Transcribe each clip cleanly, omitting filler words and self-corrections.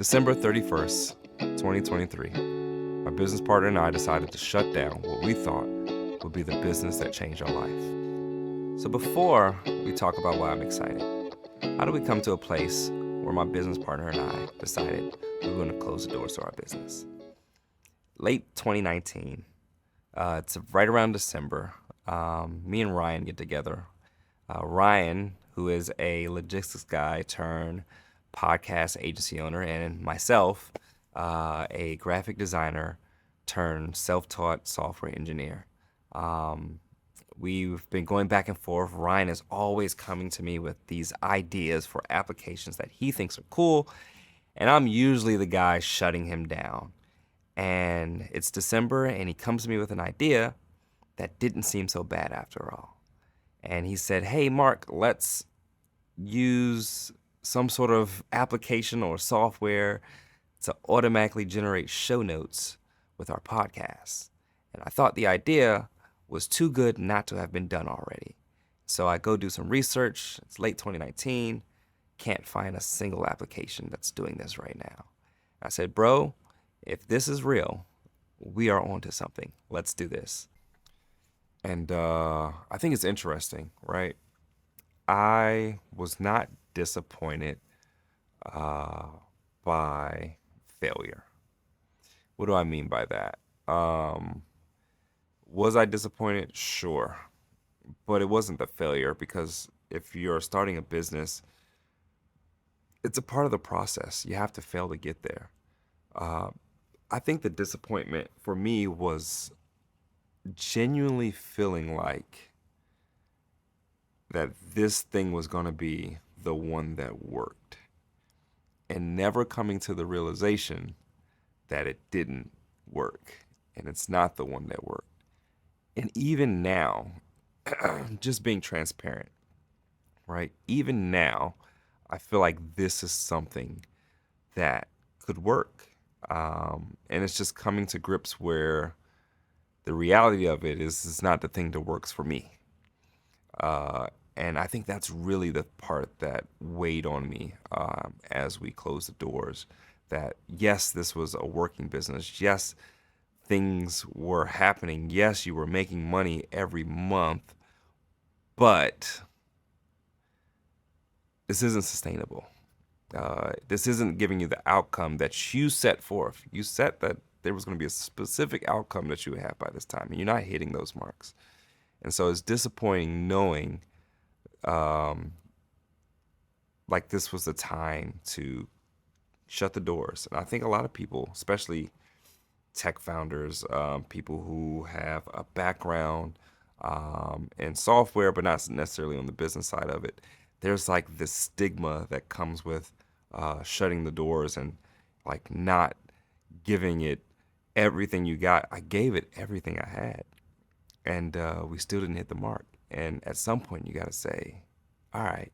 December 31st, 2023, my business partner and I decided to shut down what we thought would be the business that changed our life. So before we talk about why I'm excited, how do we come to a place where my business partner and I decided we were going to close the doors to our business? Late 2019, it's right around December, me and Ryan get together. Ryan, who is a logistics guy turned podcast agency owner, and myself, a graphic designer turned self-taught software engineer. We've been going back and forth. Ryan is always coming to me with these ideas for applications that he thinks are cool, and I'm usually the guy shutting him down. And it's December, and he comes to me with an idea that didn't seem so bad after all. And he said, hey, Mark, let's use some sort of application or software to automatically generate show notes with our podcast. And I thought the idea was too good not to have been done already. So I go do some research. It's late 2019. Can't find a single application that's doing this right now. I said, bro, if this is real, we are onto something. Let's do this. And I think it's interesting, right? I was not disappointed by failure. What do I mean by that? Was I disappointed? Sure. But it wasn't the failure, because if you're starting a business, it's a part of the process. You have to fail to get there. I think the disappointment for me was genuinely feeling like that this thing was going to be the one that worked, and never coming to the realization that it didn't work and it's not the one that worked. And even now, just being transparent, right? Even now, I feel like this is something that could work. And it's just coming to grips where the reality of it is it's not the thing that works for me. And I think that's really the part that weighed on me as we closed the doors. That yes, this was a working business. Yes, things were happening. Yes, you were making money every month. But this isn't sustainable. This isn't giving you the outcome that you set forth. You set that there was going to be a specific outcome that you would have by this time, and you're not hitting those marks. And so it's disappointing knowing like this was the time to shut the doors. And I think a lot of people, especially tech founders, people who have a background in software, but not necessarily on the business side of it, there's like this stigma that comes with shutting the doors and like not giving it everything you got. I gave it everything I had, and we still didn't hit the mark. And at some point you got to say, all right,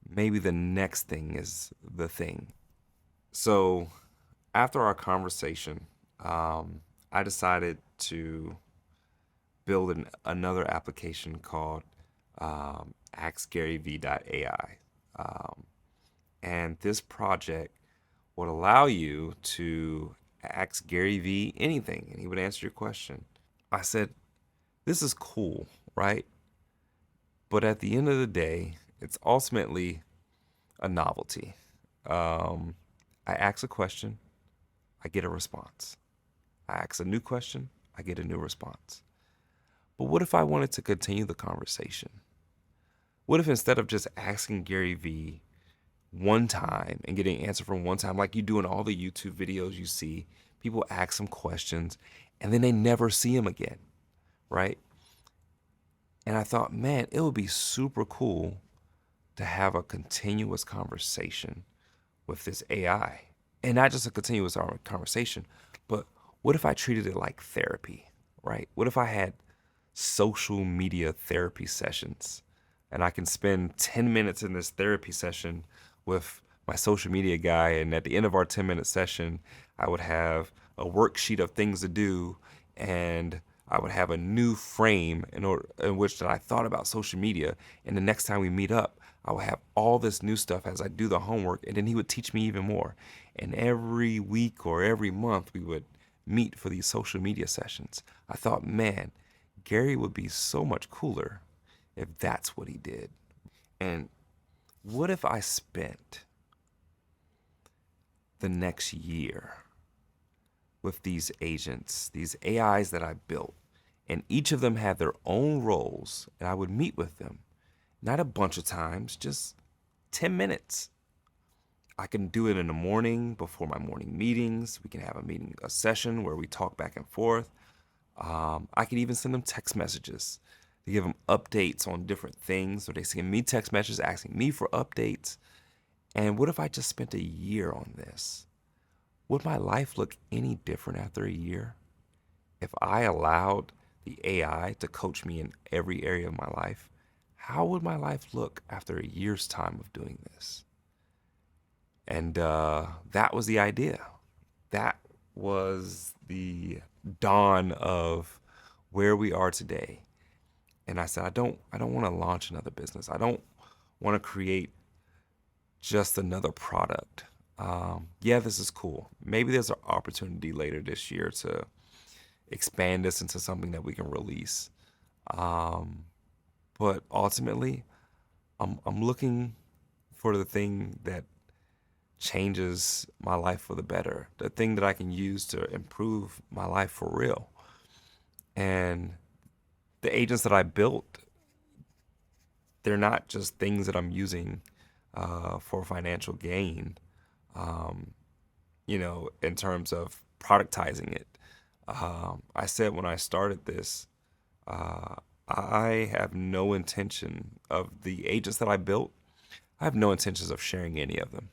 maybe the next thing is the thing. So after our conversation, I decided to build another application called AskGaryVee.ai. And this project would allow you to ask Gary Vee anything, and he would answer your question. I said, this is cool, right? But at the end of the day, it's ultimately a novelty. I ask a question, I get a response. I ask a new question, I get a new response. But what if I wanted to continue the conversation? What if instead of just asking Gary Vee one time and getting an answer from one time, like you do in all the YouTube videos you see, people ask some questions and then they never see him again, right? And I thought, man, it would be super cool to have a continuous conversation with this AI. And not just a continuous conversation, but what if I treated it like therapy, right? What if I had social media therapy sessions, and I can spend 10 minutes in this therapy session with my social media guy, and at the end of our 10-minute session, I would have a worksheet of things to do, and I would have a new frame in which that I thought about social media, and the next time we meet up, I would have all this new stuff as I do the homework, and then he would teach me even more. And every week or every month, we would meet for these social media sessions. I thought, man, Gary would be so much cooler if that's what he did. And what if I spent the next year with these agents, these AIs that I built, and each of them had their own roles, and I would meet with them, not a bunch of times, just 10 minutes. I can do it in the morning before my morning meetings. We can have a session where we talk back and forth. I can even send them text messages to give them updates on different things. So they send me text messages asking me for updates. And what if I just spent a year on this? Would my life look any different after a year if I allowed the AI to coach me in every area of my life? How would my life look after a year's time of doing this? And that was the idea. That was the dawn of where we are today. And I said, I don't want to launch another business. I don't want to create just another product. Yeah, this is cool. Maybe there's an opportunity later this year to expand this into something that we can release. Um, but ultimately, I'm looking for the thing that changes my life for the better, the thing that I can use to improve my life for real. And the agents that I built, they're not just things that I'm using for financial gain, um, in terms of productizing it. I said when I started this, uh, I have no intention of the agents that I built. I have no intentions of sharing any of them.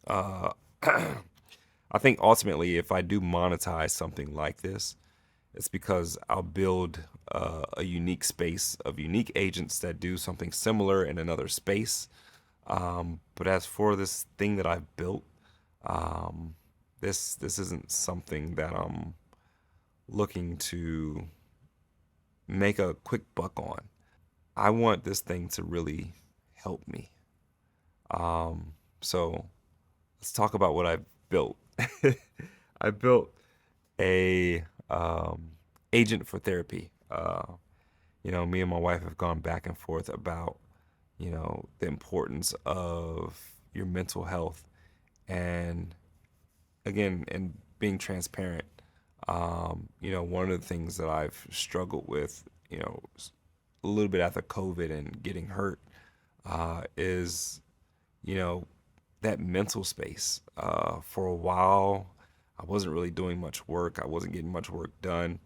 Uh, I think ultimately, if I do monetize something like this, it's because I'll build a unique space of unique agents that do something similar in another space. But as for this thing that I've built, um, this isn't something that I'm looking to make a quick buck on. I want this thing to really help me. So let's talk about what I've built. I built a agent for therapy. Me and my wife have gone back and forth about, the importance of your mental health, and again, and being transparent. One of the things that I've struggled with, a little bit after COVID and getting hurt, is, you know, that mental space. For a while, I wasn't really doing much work. I wasn't getting much work done.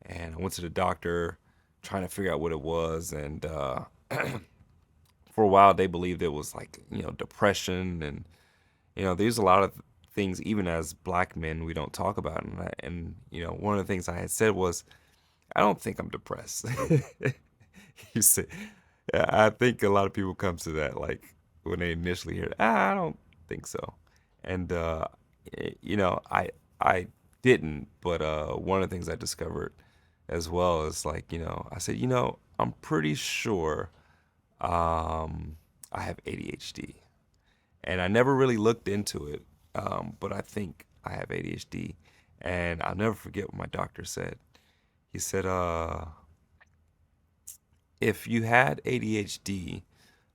And I went to the doctor trying to figure out what it was. And for a while, they believed it was like, depression. And, there's a lot of things, even as black men, we don't talk about. And one of the things I had said was, I don't think I'm depressed. You see, yeah, I think a lot of people come to that like when they initially hear, I don't think so, and I didn't. But one of the things I discovered as well is like I said I'm pretty sure I have ADHD, and I never really looked into it, but I think I have ADHD, and I'll never forget what my doctor said. He said, if you had ADHD,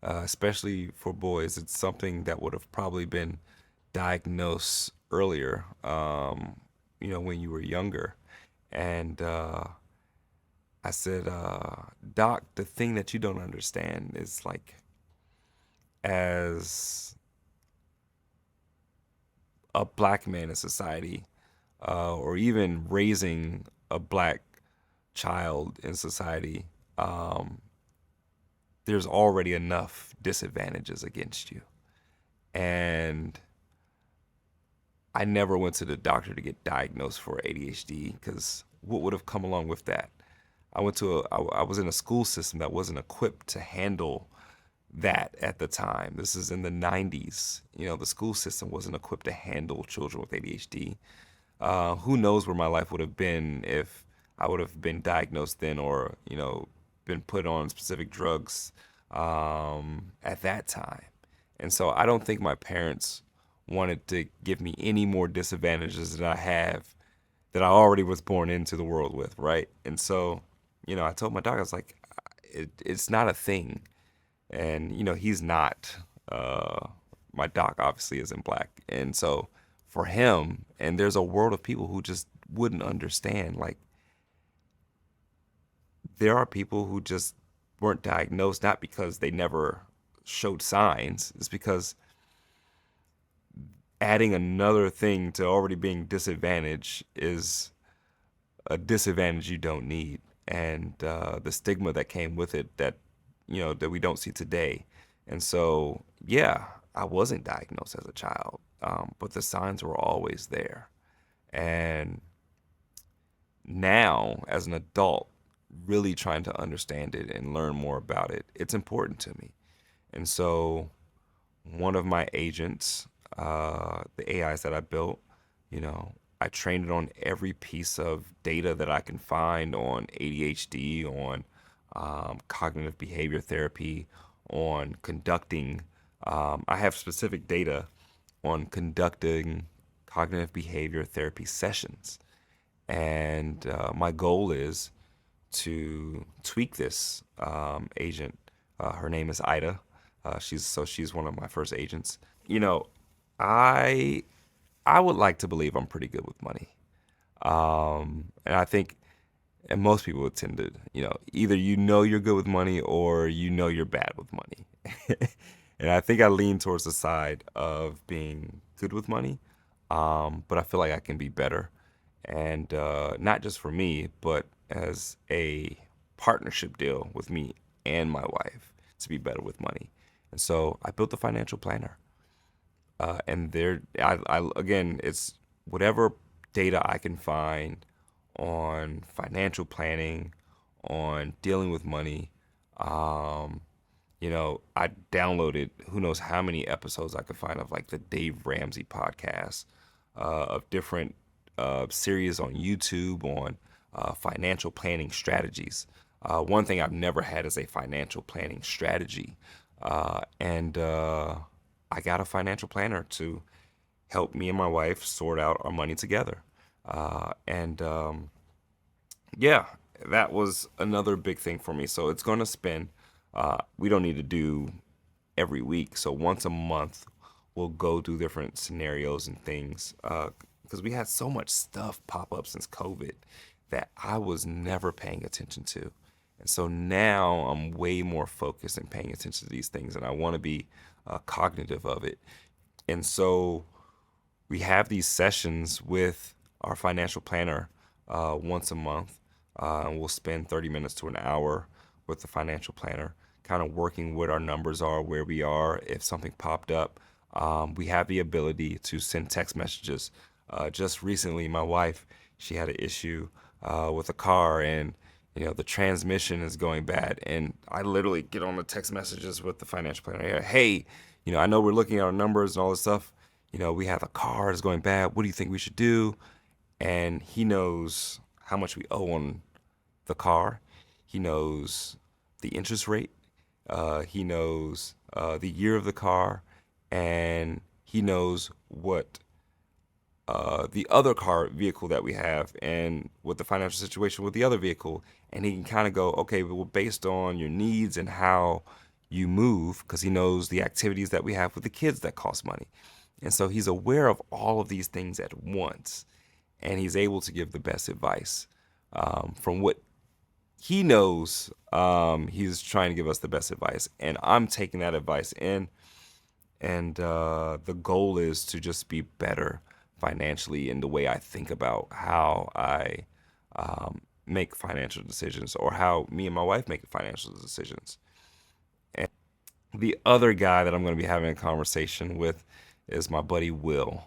especially for boys, it's something that would have probably been diagnosed earlier, when you were younger. And I said, Doc, the thing that you don't understand is like, as a black man in society, or even raising a black child in society, um, there's already enough disadvantages against you. And I never went to the doctor to get diagnosed for ADHD because what would have come along with that? I was in a school system that wasn't equipped to handle that at the time. This is in the 90s. The school system wasn't equipped to handle children with ADHD. Who knows where my life would have been if I would have been diagnosed then, or been put on specific drugs at that time. And so I don't think my parents wanted to give me any more disadvantages that I have that I already was born into the world with, right? And so, I told my dog, I was like, it's not a thing. And, he's not. My doc obviously isn't black. And so for him, and there's a world of people who just wouldn't understand. Like, there are people who just weren't diagnosed, not because they never showed signs, it's because adding another thing to already being disadvantaged is a disadvantage you don't need. And the stigma that came with it that, that we don't see today. And so, yeah, I wasn't diagnosed as a child, but the signs were always there. And now, as an adult, really trying to understand it and learn more about it, it's important to me. And so, one of my agents, the AIs that I built, I trained it on every piece of data that I can find on ADHD, on cognitive behavior therapy, on conducting. I have specific data on conducting cognitive behavior therapy sessions. And my goal is to tweak this agent. Her name is Ida. She's one of my first agents. You know, I I would like to believe I'm pretty good with money. And I think, and most people would tend to, either you're good with money or you're bad with money. And I think I lean towards the side of being good with money, but I feel like I can be better. And not just for me, but as a partnership deal with me and my wife to be better with money. And so I built the financial planner. And again, it's whatever data I can find on financial planning, on dealing with money. Um, I downloaded who knows how many episodes I could find of like the Dave Ramsey podcast, of different series on YouTube on financial planning strategies. One thing I've never had is a financial planning strategy. And I got a financial planner to help me and my wife sort out our money together. And Yeah, that was another big thing for me. So it's going to spend, we don't need to do every week. So once a month, we'll go through different scenarios and things. Because we had so much stuff pop up since COVID that I was never paying attention to. And so now I'm way more focused and paying attention to these things, and I want to be cognitive of it. And so we have these sessions with our financial planner once a month. And we'll spend 30 minutes to an hour with the financial planner, kind of working what our numbers are, where we are, if something popped up. We have the ability to send text messages. Just recently, my wife, she had an issue with a car, and the transmission is going bad. And I literally get on the text messages with the financial planner. Hey, I know we're looking at our numbers and all this stuff. We have a car that's going bad. What do you think we should do? And he knows how much we owe on the car. He knows the interest rate. He knows the year of the car, and he knows what the other car vehicle that we have and what the financial situation with the other vehicle. And he can kind of go, okay, well, based on your needs and how you move, because he knows the activities that we have with the kids that cost money. And so he's aware of all of these things at once, and he's able to give the best advice from what he knows. He's trying to give us the best advice, and I'm taking that advice in. And the goal is to just be better financially in the way I think about how I make financial decisions, or how me and my wife make financial decisions. And the other guy that I'm going to be having a conversation with is my buddy Will.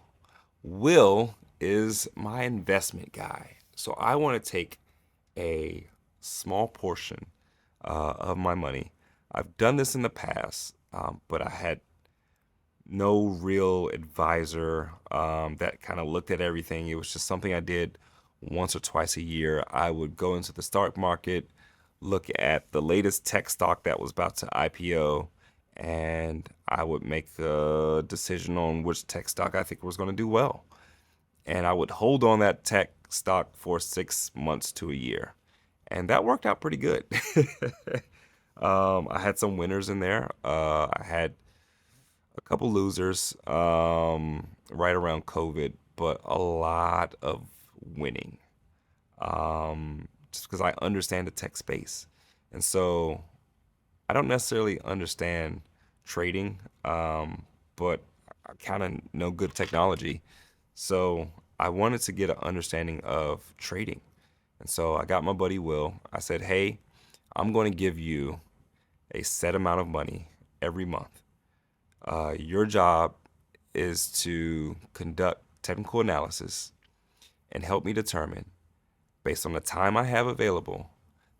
Will is my investment guy. So I want to take a small portion of my money. I've done this in the past, but I had no real advisor that kind of looked at everything. It was just something I did once or twice a year. I would go into the stock market, look at the latest tech stock that was about to IPO, and I would make a decision on which tech stock I think was going to do well. And I would hold on that tech stock for 6 months to a year. And that worked out pretty good. I had some winners in there. I had a couple losers right around COVID, but a lot of winning, just because I understand the tech space. And so I don't necessarily understand trading, but I kind of know good technology. So I wanted to get an understanding of trading. And so I got my buddy Will. I said, hey, I'm going to give you a set amount of money every month. Your job is to conduct technical analysis and help me determine, based on the time I have available,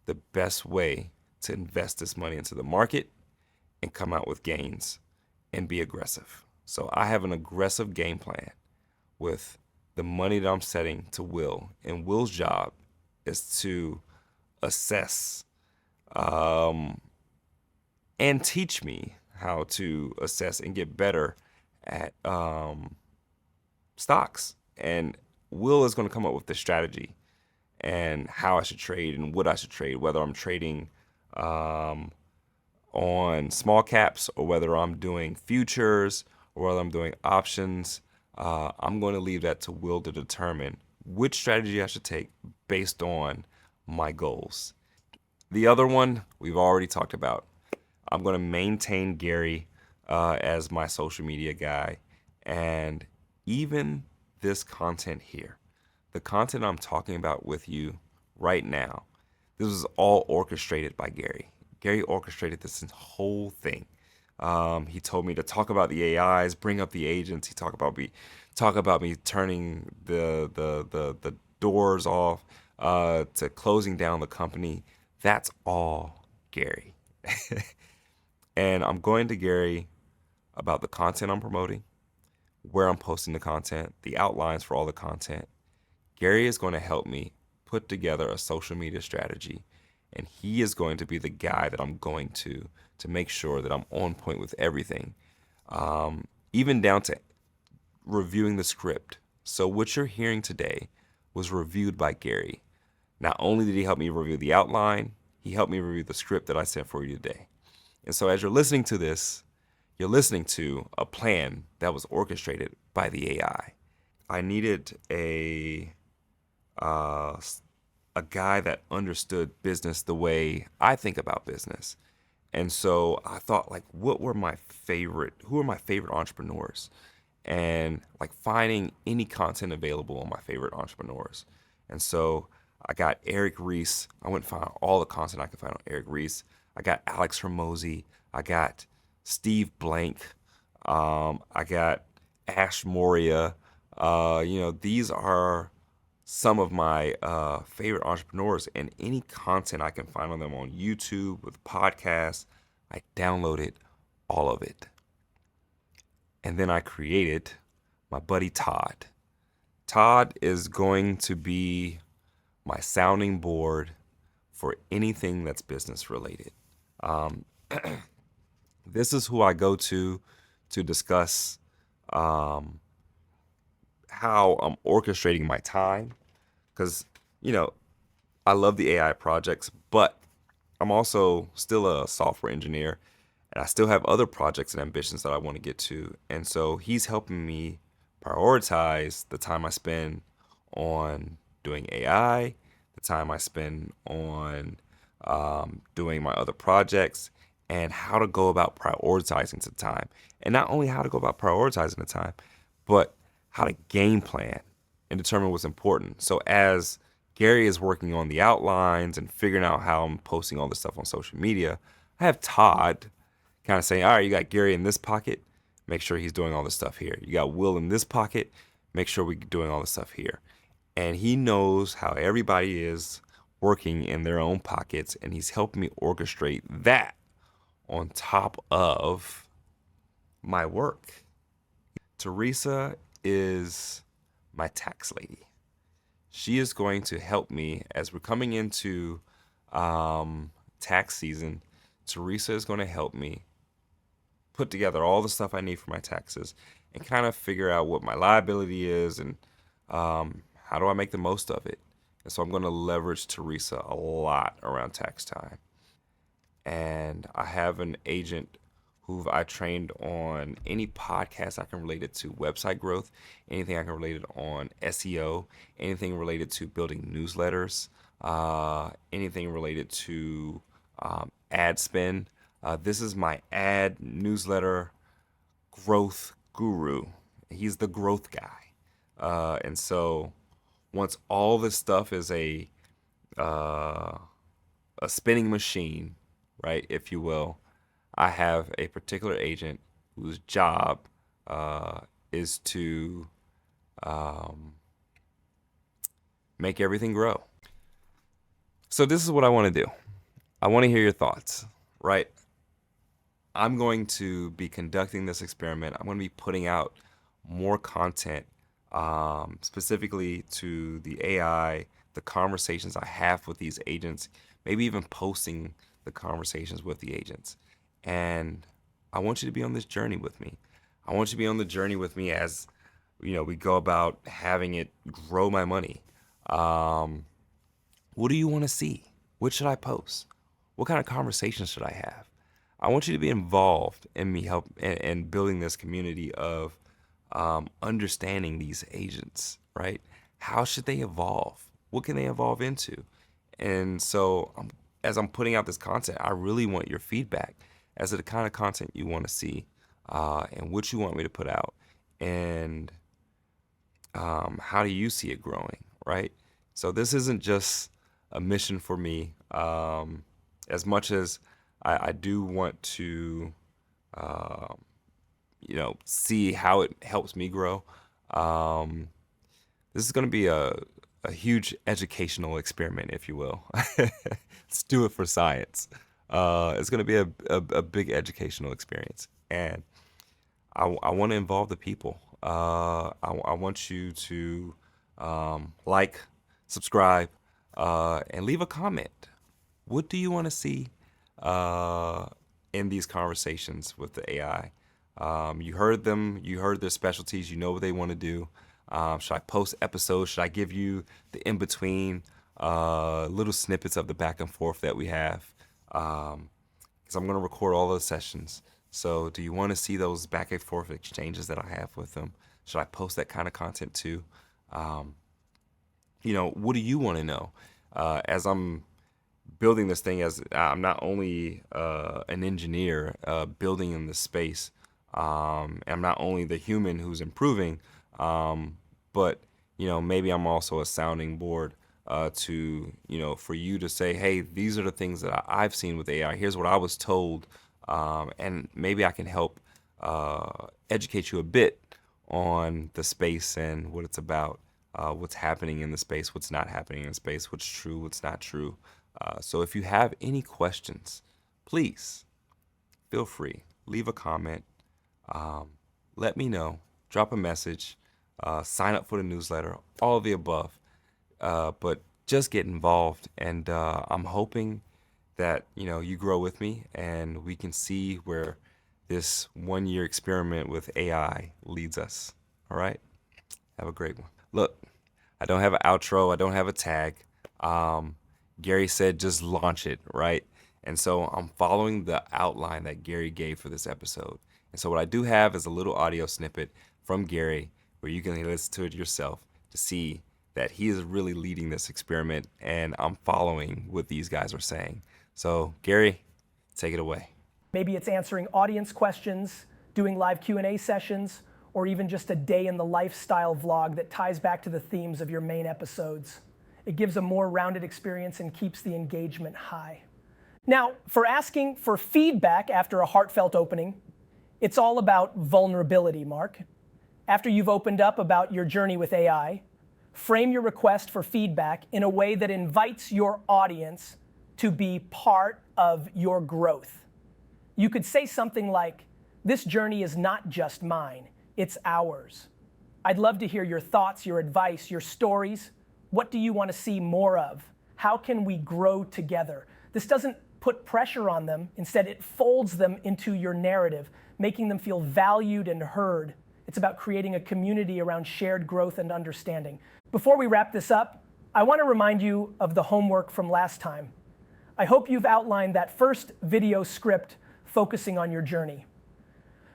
the best way to invest this money into the market and come out with gains and be aggressive. So I have an aggressive game plan with the money that I'm setting to Will. And Will's job is to assess and teach me how to assess and get better at stocks. And Will is going to come up with the strategy and how I should trade and what I should trade, whether I'm trading on small caps or whether I'm doing futures or whether I'm doing options. I'm going to leave that to Will to determine which strategy I should take based on my goals. The other one we've already talked about. I'm going to maintain Gary as my social media guy. And even this content here, the content I'm talking about with you right now, this was all orchestrated by Gary. Gary orchestrated this whole thing. He told me to talk about the AIs, bring up the agents. He talk about me turning the doors off to closing down the company. That's all Gary. And I'm going to Gary about the content I'm promoting, where I'm posting the content, the outlines for all the content. Gary is going to help me put together a social media strategy, and he is going to be the guy that I'm going to make sure that I'm on point with everything, even down to reviewing the script. So what you're hearing today was reviewed by Gary. Not only did he help me review the outline, he helped me review the script that I sent for you today. And so as you're listening to this, you're listening to a plan that was orchestrated by the AI. I needed a guy that understood business the way I think about business. And so I thought, like, who are my favorite entrepreneurs? And like finding any content available on my favorite entrepreneurs. And so I got Eric Ries. I went and found all the content I could find on Eric Ries. I got Alex Hormozi. I got Steve Blank. I got Ash Moria. These are some of my favorite entrepreneurs, and any content I can find on them on YouTube with podcasts, I downloaded all of it. And then I created my buddy Todd. Todd is going to be my sounding board for anything that's business related. This is who I go to discuss how I'm orchestrating my time. Because, I love the AI projects, but I'm also still a software engineer and I still have other projects and ambitions that I want to get to. And so he's helping me prioritize the time I spend on doing AI, the time I spend on doing my other projects, and how to go about prioritizing the time. And not only how to go about prioritizing the time, but how to game plan and determine what's important. So as Gary is working on the outlines and figuring out how I'm posting all this stuff on social media, I have Todd kind of saying, all right, you got Gary in this pocket, make sure he's doing all this stuff here. You got Will in this pocket, make sure we're doing all this stuff here. And he knows how everybody is working in their own pockets, and he's helping me orchestrate that on top of my work. Teresa is my tax lady. She is going to help me as we're coming into tax season, Teresa is going to help me put together all the stuff I need for my taxes and kind of figure out what my liability is and how do I make the most of it. And so I'm going to leverage Teresa a lot around tax time. And I have an agent who I trained on any podcast I can relate it to website growth, anything I can relate it on SEO, anything related to building newsletters, anything related to ad spend. This is my ad newsletter growth guru. He's the growth guy. And so once all this stuff is uh, a spinning machine, right, if you will, I have a particular agent whose job is to um, make everything grow. So this is what I want to do. I want to hear your thoughts, right? I'm going to be conducting this experiment. I'm going to be putting out more content specifically to the AI, the conversations I have with these agents, maybe even posting the conversations with the agents. And I want you to be on this journey with me. I want you to be on the journey with me as we go about having it grow my money. What do you want to see? What should I post? What kind of conversations should I have? I want you to be involved in me help and building this community of understanding these agents, right? How should they evolve? What can they evolve into? And so as I'm putting out this content, I really want your feedback as to the kind of content you want to see and what you want me to put out. And how do you see it growing, right? So this isn't just a mission for me as much as I do want to, see how it helps me grow. This is going to be a huge educational experiment, if you will. Let's do it for science. It's going to be a big educational experience. And I want to involve the people. I want you to like, subscribe, and leave a comment. What do you want to see in these conversations with the AI? You heard them, you heard their specialties, you know what they want to do. Should I post episodes? Should I give you the in-between little snippets of the back and forth that we have? Because I'm going to record all those sessions. So do you want to see those back and forth exchanges that I have with them? Should I post that kind of content too? What do you want to know? As I'm building this thing, as I'm not only an engineer building in this space, I'm not only the human who's improving, but maybe I'm also a sounding board for you to say, hey, these are the things that I've seen with AI. Here's what I was told, and maybe I can help educate you a bit on the space and what it's about, what's happening in the space, what's not happening in space, what's true, what's not true. So if you have any questions, please feel free, leave a comment, let me know, drop a message, sign up for the newsletter, all of the above. But just get involved, and I'm hoping that you grow with me and we can see where this 1-year experiment with AI leads us. All right? Have a great one. Look, I don't have an outro. I don't have a tag. Gary said just launch it, right? And so I'm following the outline that Gary gave for this episode. And so what I do have is a little audio snippet from Gary where you can listen to it yourself to see that he is really leading this experiment, and I'm following what these guys are saying. So Gary, take it away. Maybe it's answering audience questions, doing live Q&A sessions, or even just a day in the lifestyle vlog that ties back to the themes of your main episodes. It gives a more rounded experience and keeps the engagement high. Now, for asking for feedback after a heartfelt opening, it's all about vulnerability, Mark. After you've opened up about your journey with AI, frame your request for feedback in a way that invites your audience to be part of your growth. You could say something like, this journey is not just mine, it's ours. I'd love to hear your thoughts, your advice, your stories. What do you want to see more of? how can we grow together? This doesn't put pressure on them. Instead, it folds them into your narrative, making them feel valued and heard. It's about creating a community around shared growth and understanding. Before we wrap this up, I want to remind you of the homework from last time. I hope you've outlined that first video script focusing on your journey.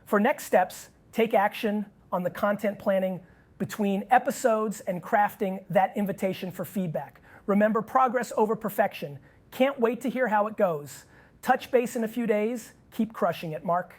For next steps, take action on the content planning between episodes and crafting that invitation for feedback. Remember, progress over perfection. Can't wait to hear how it goes. Touch base in a few days. Keep crushing it, Mark.